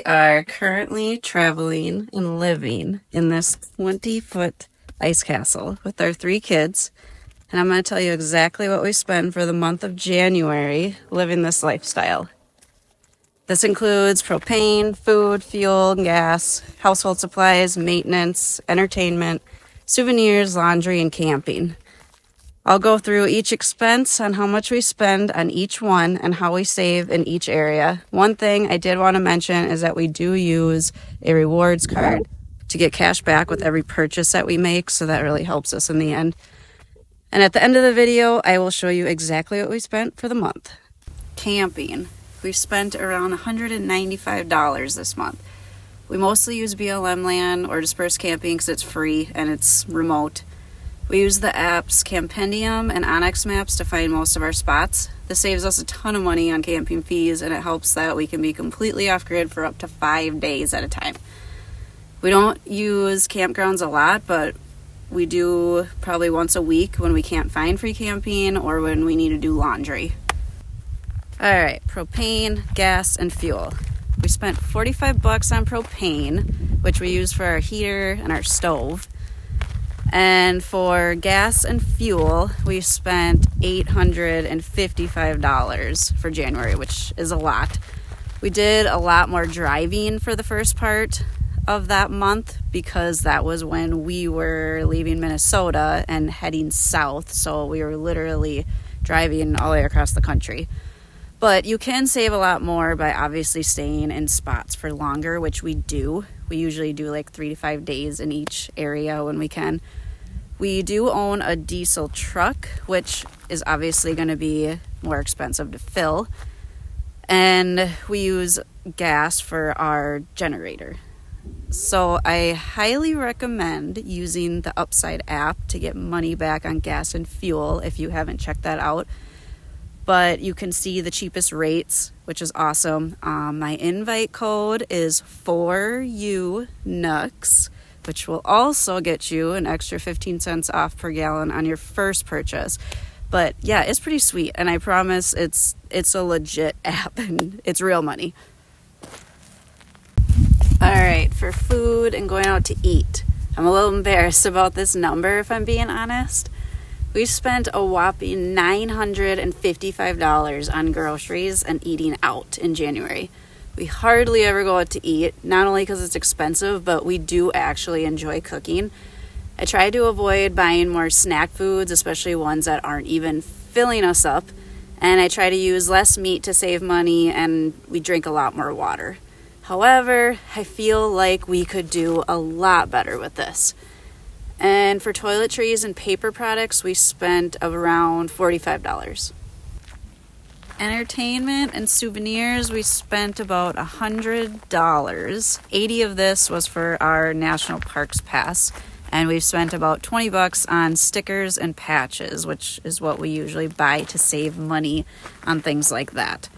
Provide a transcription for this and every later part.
We are currently traveling and living in this 20-foot ice castle with our 3 kids. And I'm going to tell you exactly what we spend for the month of January living this lifestyle. This includes propane, food, fuel, gas, household supplies, maintenance, entertainment, souvenirs, laundry, and camping. I'll go through each expense on how much we spend on each one and how we save in each area. One thing I did want to mention is that we do use a rewards card to get cash back with every purchase that we make, so that really helps us in the end. And at the end of the video, I will show you exactly what we spent for the month. Camping. We spent around $195 this month. We mostly use BLM land or dispersed camping because it's free and it's remote. We use the apps Campendium and Onyx Maps to find most of our spots. This saves us a ton of money on camping fees, and it helps that we can be completely off-grid for up to 5 days at a time. We don't use campgrounds a lot, but we do probably once a week when we can't find free camping or when we need to do laundry. Alright, propane, gas, and fuel. We spent $45 on propane, which we use for our heater and our stove. And for gas and fuel, we spent $855 for January, which is a lot. We did a lot more driving for the first part of that month because that was when we were leaving Minnesota and heading south. So we were literally driving all the way across the country. But you can save a lot more by obviously staying in spots for longer, which we do. We usually do like 3 to 5 days in each area when we can. We do own a diesel truck, which is obviously going to be more expensive to fill. And we use gas for our generator. So I highly recommend using the Upside app to get money back on gas and fuel if you haven't checked that out. But you can see the cheapest rates, which is awesome. My invite code is 4UNUX, which will also get you an extra 15 cents off per gallon on your first purchase. But yeah, it's pretty sweet, and I promise it's a legit app and it's real money. Alright, for food and going out to eat, I'm a little embarrassed about this number if I'm being honest. We spent a whopping $955 on groceries and eating out in January. We hardly ever go out to eat, not only because it's expensive, but we do actually enjoy cooking. I try to avoid buying more snack foods, especially ones that aren't even filling us up. And I try to use less meat to save money, and we drink a lot more water. However, I feel like we could do a lot better with this. And for toiletries and paper products, we spent around $45. Entertainment and souvenirs, we spent about $100. $80 of this was for our National Parks Pass, and we've spent about $20 on stickers and patches, which is what we usually buy to save money on things like that.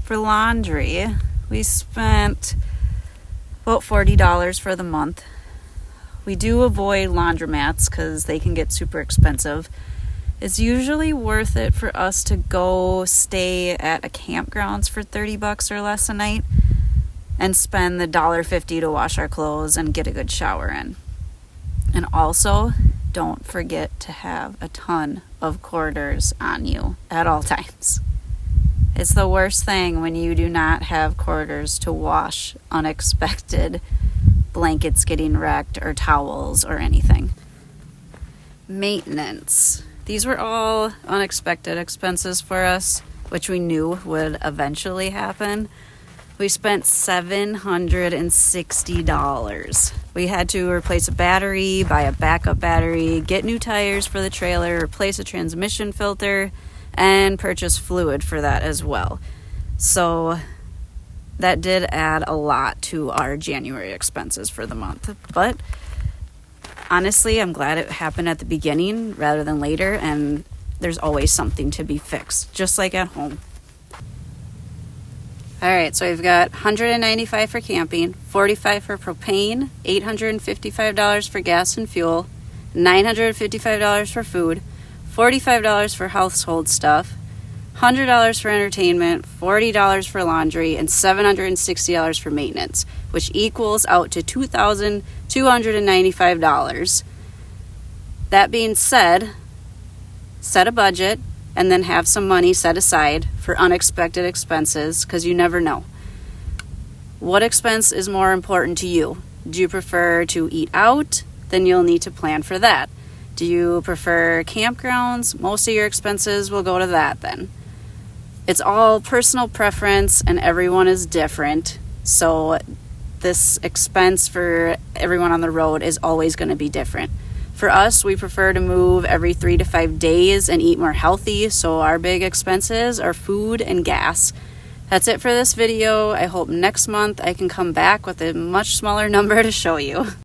For laundry, we spent about $40 for the month. We do avoid laundromats because they can get super expensive. It's usually worth it for us to go stay at a campgrounds for $30 or less a night and spend the $1.50 to wash our clothes and get a good shower in. And also, don't forget to have a ton of quarters on you at all times. It's the worst thing when you do not have quarters to wash unexpected blankets getting wrecked or towels or anything. Maintenance. These were all unexpected expenses for us, which we knew would eventually happen. We spent $760. We had to replace a battery, buy a backup battery, get new tires for the trailer, replace a transmission filter, and purchase fluid for that as well. So that did add a lot to our January expenses for the month. But honestly, I'm glad it happened at the beginning rather than later, and there's always something to be fixed, just like at home. Alright, so we've got $195 for camping, $45 for propane, $855 for gas and fuel, $955 for food, $45 for household stuff, $100 for entertainment, $40 for laundry, and $760 for maintenance, which equals out to $2,295. That being said, set a budget and then have some money set aside for unexpected expenses, because you never know. What expense is more important to you? Do you prefer to eat out? Then you'll need to plan for that. Do you prefer campgrounds? Most of your expenses will go to that then. It's all personal preference and everyone is different. So this expense for everyone on the road is always going to be different. For us, we prefer to move every 3 to 5 days and eat more healthy. So our big expenses are food and gas. That's it for this video. I hope next month I can come back with a much smaller number to show you.